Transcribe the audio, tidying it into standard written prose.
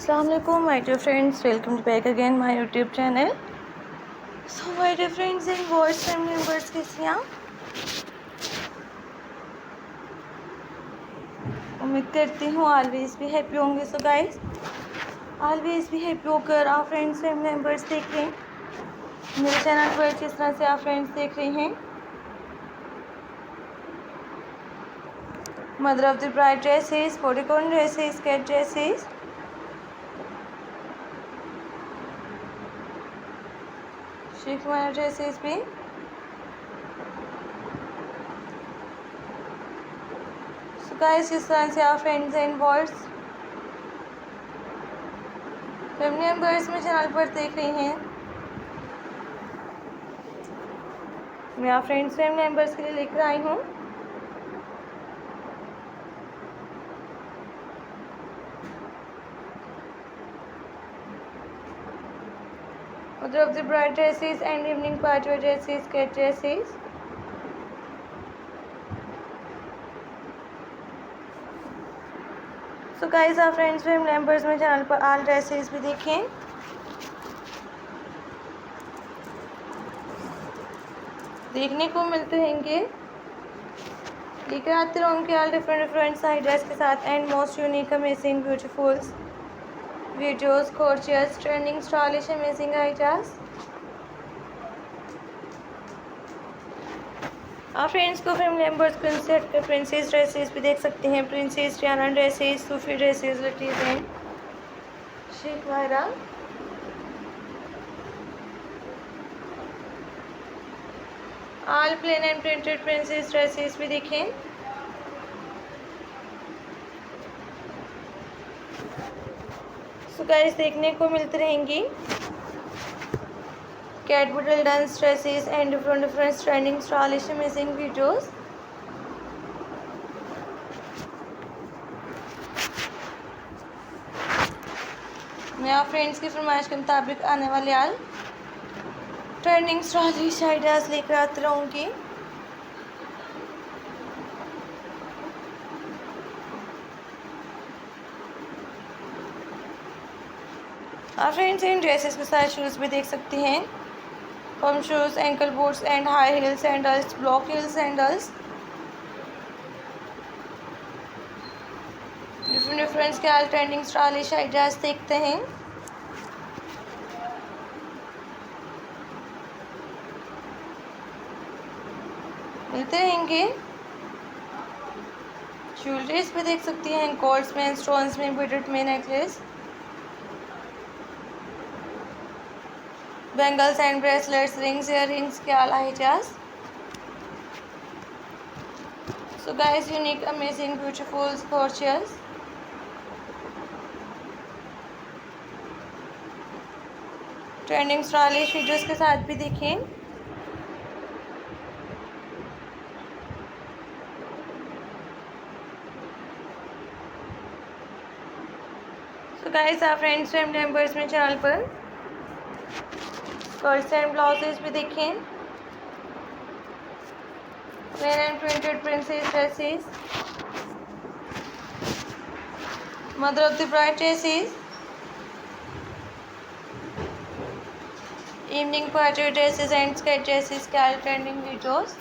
Assalamualaikum my dear friends, welcome back again my YouTube channel. So my dear friends and boys family members, कैसे हैं आप? उम्मीद करती हूँ ऑलवेज भी हैप्पी होंगे. सो गाइस, ऑलवेज भी हैप्पी होकर आप फ्रेंड्स फैमिली मेम्बर्स देख रहे हैं मेरे चैनल पर. जिस तरह से आप फ्रेंड्स देख रहे हैं mother of the bride dresses, bodycon dresses, skirt dresses, शेख वाला ड्रेसेस भी. सो गाइस, इस तरह से आप friends and boys family members में चैनल पर देख रहे हैं. मैं आप फ्रेंड्स फैमिली मेम्बर्स के लिए लेकर आई हूँ mother of the bride dresses and evening party wear dresses, skirt dresses. So guys, आप फ्रेंड्स फैमिली मेम्बर्स में चैनल पर ऑल ड्रेसेस भी देखें. देखने को मिलते रहेंगे, लेकर आते रहूँगी ऑल डिफरेंट साइड ड्रेस के साथ and most unique amazing beautiful videos, कोर्चेस, ट्रेंडिंग स्टाइलिश अमेजिंग आइडियाज. आप फ्रेंड्स को फैमिली मेम्बर्स को इंसर्ट कर प्रिंसेस ड्रेसेस भी देख सकते हैं. Princess Diana dresses, Sufi dresses, लटीज एंड शेख वायरा. All plain and printed princess dresses भी देखें. सो गाइस, देखने को मिलती रहेंगी कैटबुडल dance dresses and different trending stylish amazing videos. मैं आप फ्रेंड्स की फरमाइश के मुताबिक आने वाले आल ट्रेंडिंग स्टाइलिश आइडियाज लेकर आती रहूँगी. आप फ्रेंड्स इन ड्रेसेस के साथ शूज़ भी देख सकती हैं. पम shoes, ankle boots and high heel sandals, block heal sandals. Different के आल ट्रेंडिंग स्टाइलिश आइडियाज देखते हैं. मिलते रहेंगे. ज्वेलरीज भी देख सकती हैं. गोल्ड्स में, स्टोन्स में, बीडेड में necklace, bangles and bracelets, rings, ear rings के all ideas. So guys, unique amazing beautiful gorgeous trending stylish videos के साथ भी देखें. सो गाइस, आप फ्रेंड्स फैमिली मेम्बर्स में चैनल पर स्कर्ट्स एंड ब्लाउजेस भी देखें. Plain and printed princess dresses, mother of the bride dresses, evening party dresses and skirt dresses के आल ट्रेंडिंग वीडियोस.